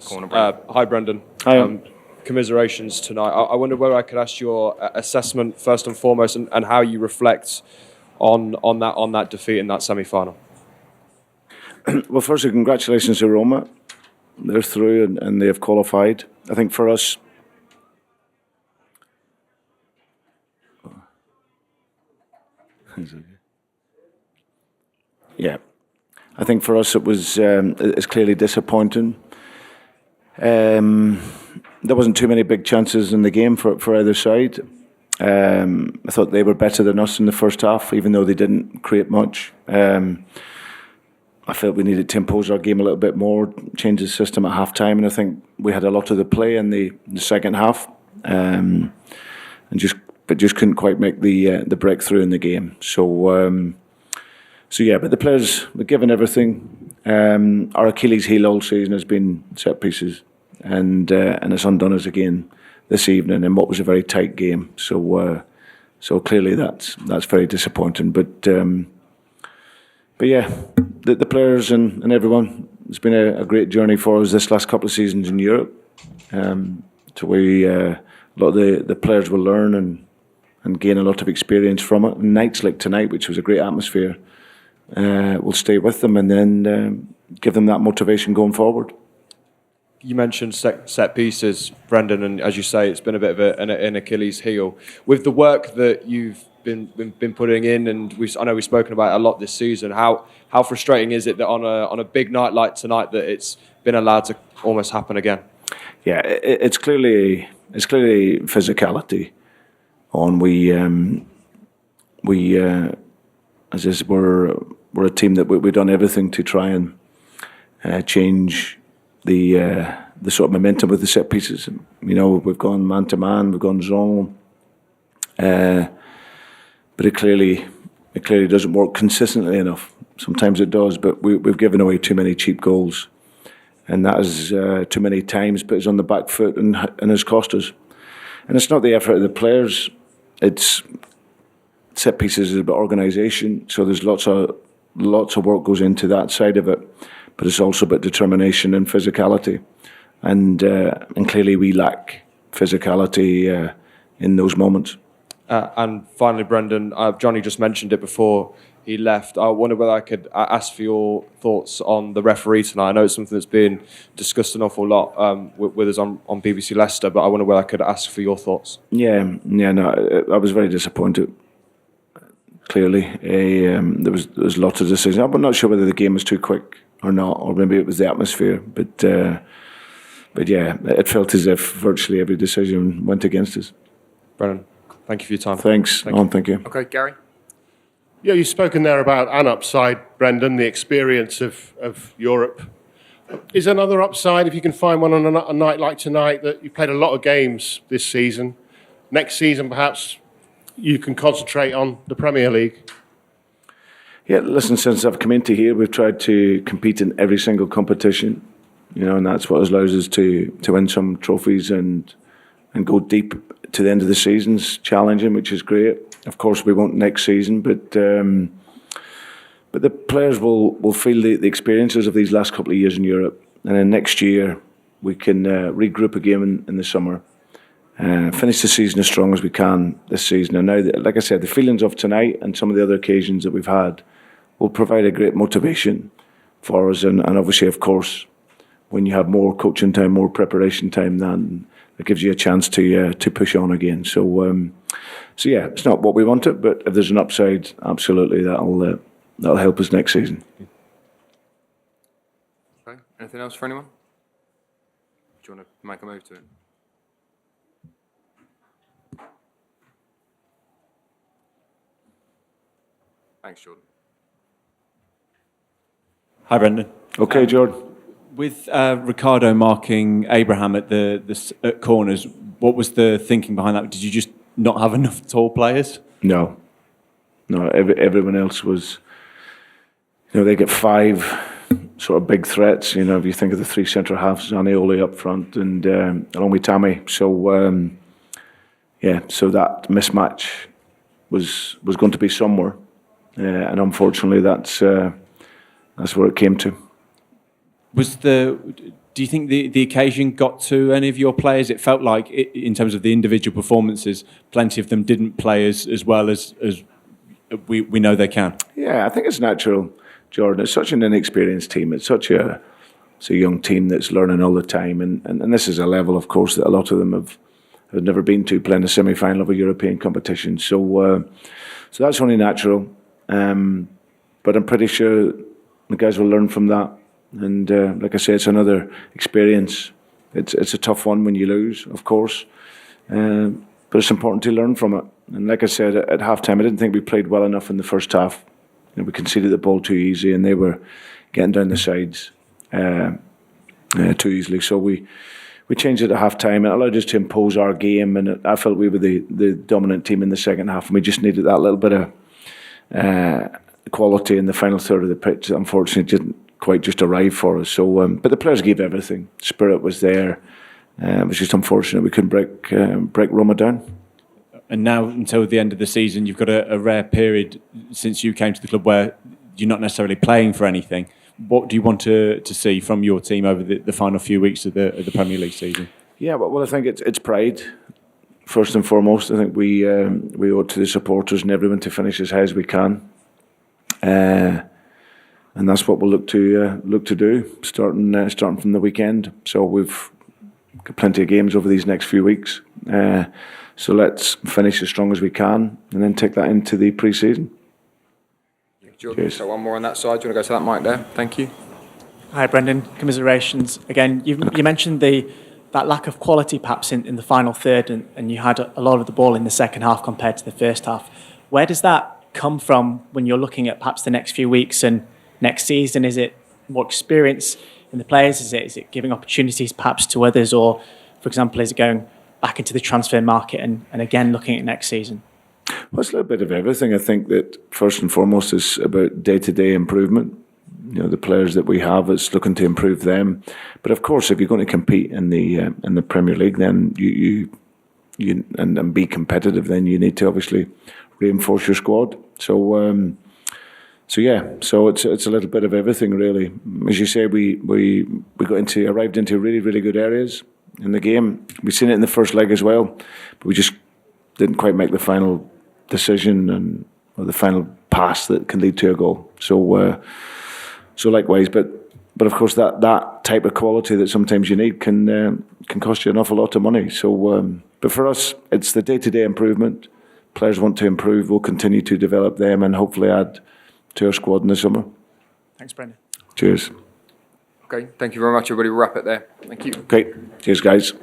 corner. Hi, Brendan. Hi. Commiserations tonight. I wonder whether I could ask your assessment first and foremost, and how you reflect on that defeat in that semi-final. Well, firstly, congratulations to Roma. They're through and they have qualified. I think for us, yeah, I think for us it's clearly disappointing. There wasn't too many big chances in the game for either side. I thought they were better than us in the first half, even though they didn't create much. I felt we needed to impose our game a little bit more, change the system at half-time, and I think we had a lot of the play in the second half, but just couldn't quite make the breakthrough in the game. So yeah, but the players were given everything. Our Achilles heel all season has been set pieces, and it's undone us again this evening in what was a very tight game. So clearly that's very disappointing. But yeah, the players and everyone, it's been a great journey for us this last couple of seasons in Europe. So a lot of the players will learn and gain a lot of experience from it. And nights like tonight, which was a great atmosphere, will stay with them and then give them that motivation going forward. You mentioned set pieces, Brendan, and as you say, it's been a bit of an Achilles heel. With the work that you've been putting in, and I know we've spoken about it a lot this season, how frustrating is it that on a big night like tonight that it's been allowed to almost happen again? Yeah, it's clearly physicality. We're a team that we've done everything to try and change the sort of momentum with the set pieces. You know, we've gone man to man, we've gone zone, but it clearly doesn't work consistently enough. Sometimes it does, but we've given away too many cheap goals, and that has too many times put us on the back foot and has cost us. And it's not the effort of the players; it's set pieces is about organisation. So there's lots of work goes into that side of it, but it's also about determination and physicality, and clearly we lack physicality in those moments. And finally, Brendan, Johnny just mentioned it before he left. I wonder whether I could ask for your thoughts on the referee tonight. I know it's something that's been discussed an awful lot with us on BBC Leicester, but I wonder whether I could ask for your thoughts. No, I was very disappointed. Clearly, there was lots of decisions. I'm not sure whether the game was too quick or not, or maybe it was the atmosphere. But yeah, it felt as if virtually every decision went against us. Brendan, thank you for your time. Thanks. Thank you. Okay, Gary? Yeah, you've spoken there about an upside, Brendan, the experience of Europe. Is another upside, if you can find one on a night like tonight, that you've played a lot of games this season? Next season, perhaps, you can concentrate on the Premier League? Yeah, listen, since I've come into here, we've tried to compete in every single competition, and that's what allows us to win some trophies and go deep to the end of the seasons, challenging, which is great. Of course, we won't next season, but the players will feel the experiences of these last couple of years in Europe, and then next year we can regroup again in the summer. Finish the season as strong as we can this season. And now, like I said, the feelings of tonight and some of the other occasions that we've had will provide a great motivation for us. And obviously, of course, when you have more coaching time, more preparation time, then it gives you a chance to push on again. So yeah, it's not what we wanted, but if there's an upside, absolutely, that'll help us next season. Okay. Anything else for anyone? Do you want to make a move to it? Thanks, Jordan. Hi, Brendan. Okay, Jordan. With Ricardo marking Abraham at at corners, what was the thinking behind that? Did you just not have enough tall players? No. Everyone else was. They get 5 sort of big threats. If you think of the 3 centre halves, Zaniolo up front and along with Tammy. So so that mismatch was going to be somewhere. And unfortunately, that's where it came to. Do you think the occasion got to any of your players? It felt like, in terms of the individual performances, plenty of them didn't play as well as we know they can. Yeah, I think it's natural, Jordan. It's such an inexperienced team. It's such a young team that's learning all the time. And this is a level, of course, that a lot of them have never been to, playing a semi-final of a European competition. So that's only natural. But I'm pretty sure the guys will learn from that. And like I say, it's another experience. It's a tough one when you lose, of course. But it's important to learn from it. And like I said, at half-time, I didn't think we played well enough in the first half. We conceded the ball too easy, and they were getting down the sides too easily. So we changed it at half-time. It allowed us to impose our game, and I felt we were the dominant team in the second half, and we just needed that little bit of quality in the final third of the pitch that unfortunately didn't quite just arrive for us. So, but the players gave everything. Spirit was there. It was just unfortunate we couldn't break Roma down. And now, until the end of the season, you've got a rare period since you came to the club where you're not necessarily playing for anything. What do you want to see from your team over the final few weeks of the Premier League season? Yeah, well, I think it's pride first and foremost. I think we owe it to the supporters and everyone to finish as high as we can, and that's what we'll look to do starting from the weekend. So we've got plenty of games over these next few weeks. So let's finish as strong as we can and then take that into the pre-season. Jordan, so one more on that side. Do you want to go to that mic there? Thank you. Hi, Brendan. Commiserations. Again, you mentioned that lack of quality perhaps in the final third, and you had a lot of the ball in the second half compared to the first half. Where does that come from when you're looking at perhaps the next few weeks and next season? Is it more experience in the players? Is it giving opportunities perhaps to others? Or, for example, is it going back into the transfer market and again looking at next season? Well, it's a little bit of everything. I think that first and foremost is about day-to-day improvement. The players that we have, it's looking to improve them. But of course, if you're going to compete in the Premier League, then you and be competitive, then you need to obviously reinforce your squad. So it's a little bit of everything, really. As you say, we arrived into really, really good areas in the game. We've seen it in the first leg as well, but we just didn't quite make the final decision or the final pass that can lead to a goal. So likewise, but of course that type of quality that sometimes you need can cost you an awful lot of money. So, but for us, it's the day-to-day improvement. Players want to improve. We'll continue to develop them and hopefully add to our squad in the summer. Thanks, Brendan. Cheers. Okay, thank you very much, everybody. We'll wrap it there. Thank you. Okay, cheers, guys.